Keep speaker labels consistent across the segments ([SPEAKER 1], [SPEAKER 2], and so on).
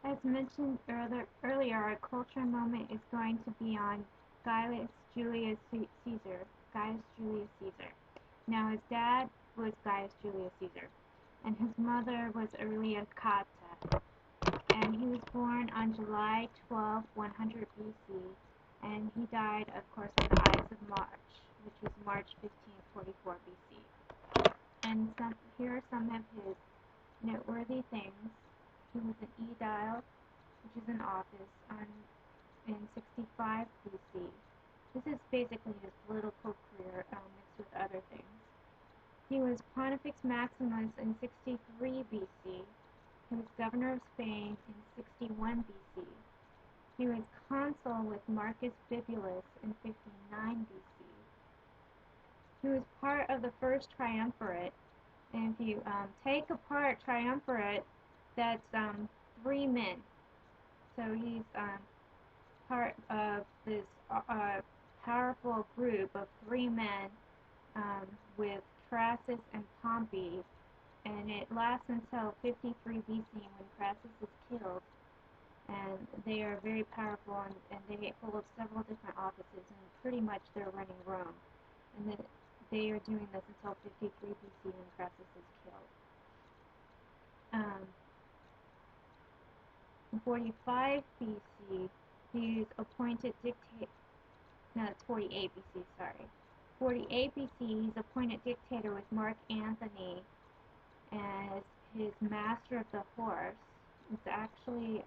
[SPEAKER 1] As mentioned earlier, our culture moment is going to be on Gaius Julius Caesar. Gaius Julius Caesar. Now, his dad was Gaius Julius Caesar, and his mother was Aurelia Cotta, and he was born on July 12, 100 BC, and he died, of course, on the Ides of March, which was March 1544 BC. And here are some of his noteworthy things. He was an aedile, which is an office, in 65 BC. This is basically his political career mixed with other things. He was Pontifex Maximus in 63 BC. He was governor of Spain in 61 BC. He was consul with Marcus Bibulus in 59 BC. He was part of the first triumvirate, and if you take apart triumvirate, that's 3 men. So he's part of this powerful group of 3 men with Crassus and Pompey, and it lasts until 53 BC when Crassus is killed. And they are very powerful, and they hold several different offices, and pretty much they're running Rome. And they are doing this until 53 BC when Crassus is killed. In 45 BC, he's appointed dictator. No, it's 48 BC, sorry. 48 BC, he's appointed dictator with Mark Antony as his master of the horse. It's actually,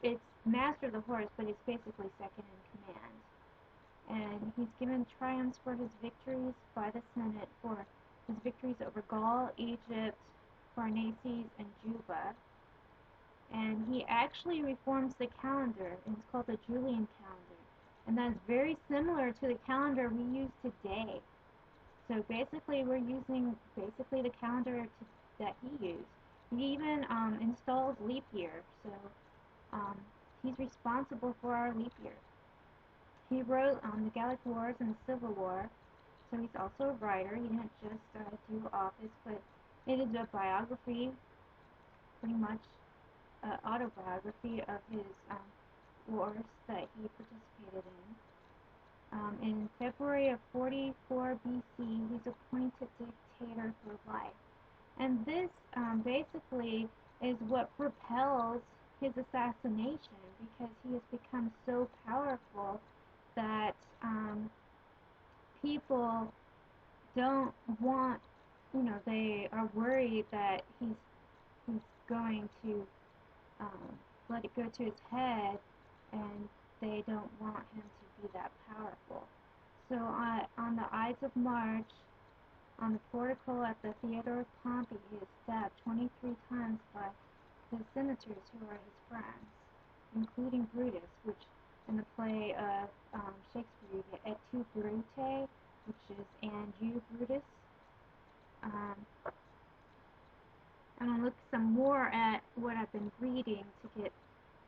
[SPEAKER 1] it's master of the horse, but it's basically second in command. And he's given triumphs for his victories by the Senate for his victories over Gaul, Egypt, Pharnaces, and Juba. And he actually reforms the calendar, and it's called the Julian calendar. And that's very similar to the calendar we use today. So basically, we're using the calendar that he used. He even installs leap year, so he's responsible for our leap year. He wrote the Gallic Wars and the Civil War, so he's also a writer. He didn't just do office, but it is a biography, pretty much autobiography of his wars that he participated in. In February of 44 BC, he's appointed dictator for life. And this basically is what propels his assassination, because he has become so powerful that people don't want, they are worried that he's going to let it go to his head, and they don't want him to be that powerful. So on the Ides of March, on the portico at the Theatre of Pompey, he is stabbed 23 times by the senators who are his friends, including Brutus, which in the play of Shakespeare you get Et tu, Brute, which is and you, Brutus. I'm going to look some more at what I've been reading to get,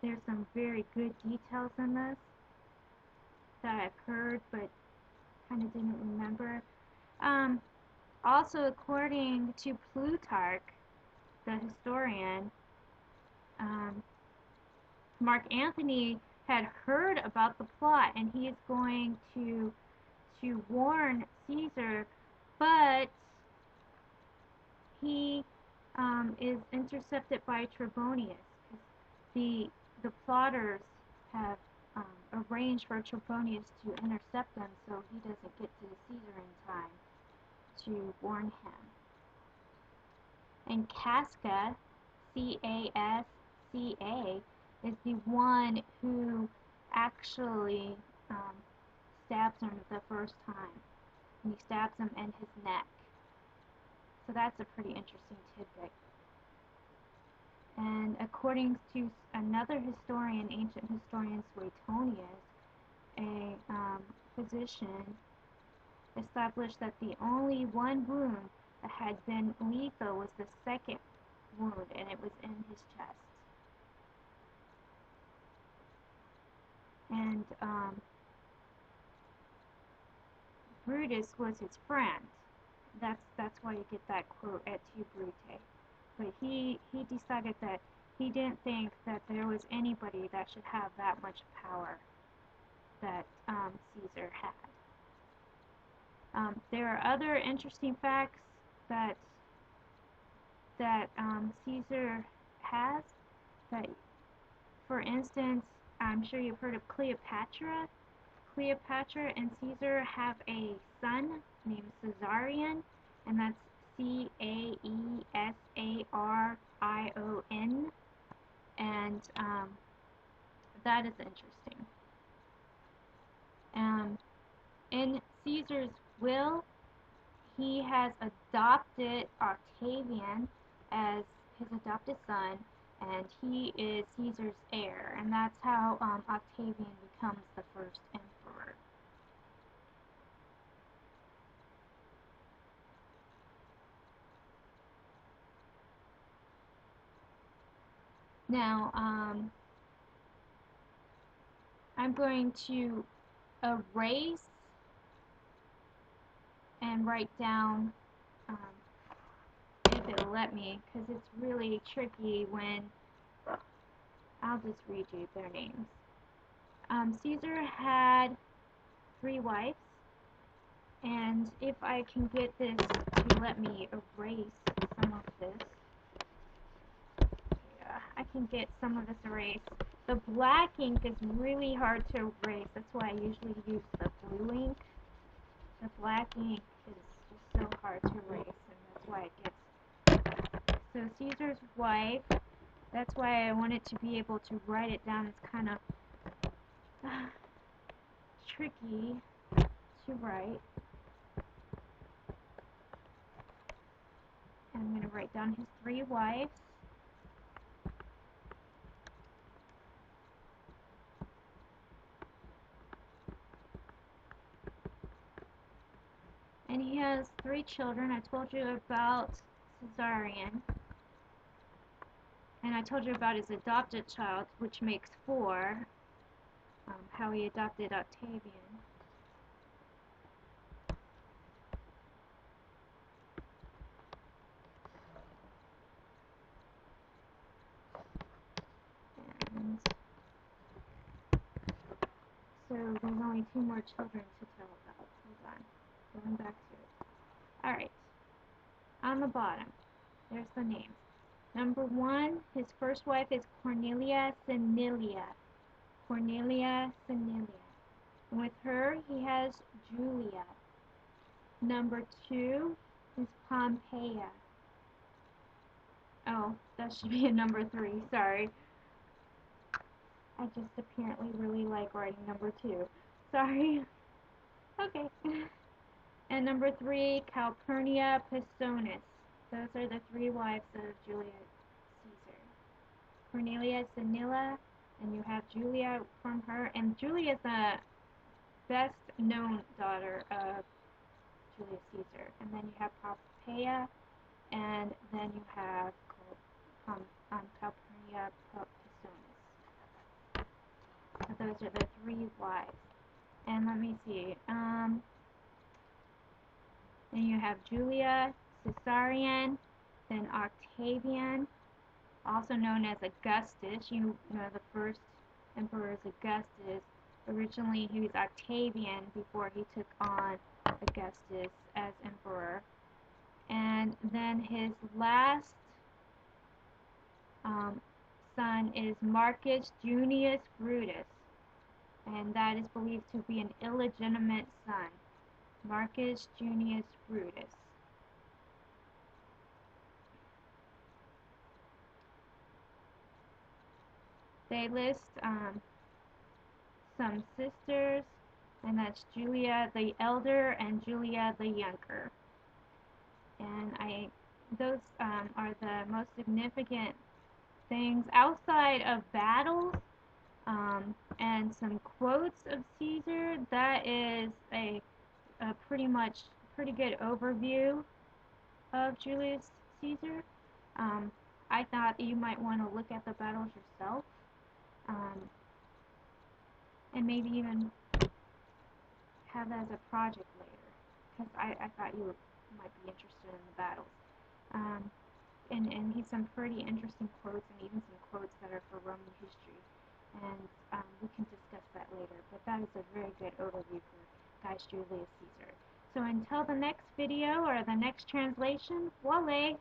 [SPEAKER 1] there's some very good details in this that I've heard but kind of didn't remember. Also, according to Plutarch, the historian, Mark Antony had heard about the plot, and he is going to warn Caesar, but he is intercepted by Trebonius. The plotters have arranged for Trebonius to intercept them, so he doesn't get to Caesar in time to warn him. And Casca, C-A-S-C-A, is the one who actually stabs him the first time. And he stabs him in his neck. So that's a pretty interesting tidbit. And according to another historian, ancient historian Suetonius, a physician established that the only one wound that had been lethal was the second wound, and it was in his chest. And Brutus was his friend. That's why you get that quote, Et tu, Brute. but he decided that he didn't think that there was anybody that should have that much power that Caesar had. There are other interesting facts that Caesar has. That, for instance, I'm sure you've heard of Cleopatra. Cleopatra and Caesar have a son named Caesarion, and that's Caesarion, and that is interesting. In Caesar's will, he has adopted Octavian as his adopted son, and he is Caesar's heir, and that's how Octavian becomes the first emperor. Now, I'm going to erase and write down, if it'll let me, because it's really tricky when, I'll just read you their names. Caesar had 3 wives, and if I can get this to let me erase some of this, yeah, I can get some of this erased. The black ink is really hard to erase, that's why I usually use the blue ink. The black ink is just so hard to erase, and that's why it gets. So Caesar's wife, that's why I wanted to be able to write it down. It's kind of tricky to write. And I'm going to write down his 3 wives. And he has 3 children. I told you about Caesarion. And I told you about his adopted child, which makes 4. How he adopted Octavian. And so there's only 2 more children to tell about. Hold on. Going back to it. Alright. On the bottom, there's the names. Number 1, his first wife is Cornelia Senilia. Cornelia Senilia. And with her, he has Julia. Number 2 is Pompeia. Oh, that should be a number 3, sorry. I just apparently really like writing number 2. Sorry. Okay. And number 3, Calpurnia Pisonis. Those are the 3 wives of Julius Caesar. Cornelia Senilia, and you have Julia from her. And Julia is the best known daughter of Julius Caesar. And then you have Pompeia, and then you have Calpurnia Pisonis. So those are the 3 wives. And let me see. Then you have Julia, Caesarion, then Octavian, also known as Augustus. You know the first emperor is Augustus. Originally he was Octavian before he took on Augustus as emperor. And then his last son is Marcus Junius Brutus, and that is believed to be an illegitimate son. Marcus Junius Brutus. They list some sisters, and that's Julia the elder and Julia the younger. And those are the most significant things outside of battles and some quotes of Caesar. That is a pretty good overview of Julius Caesar. I thought you might want to look at the battles yourself, and maybe even have that as a project later, because I thought you might be interested in the battles. and he's some pretty interesting quotes and even some quotes that are for Roman history. And we can discuss that later. But that is a very good overview for Gaius Julius Caesar. So until the next video or the next translation, voila!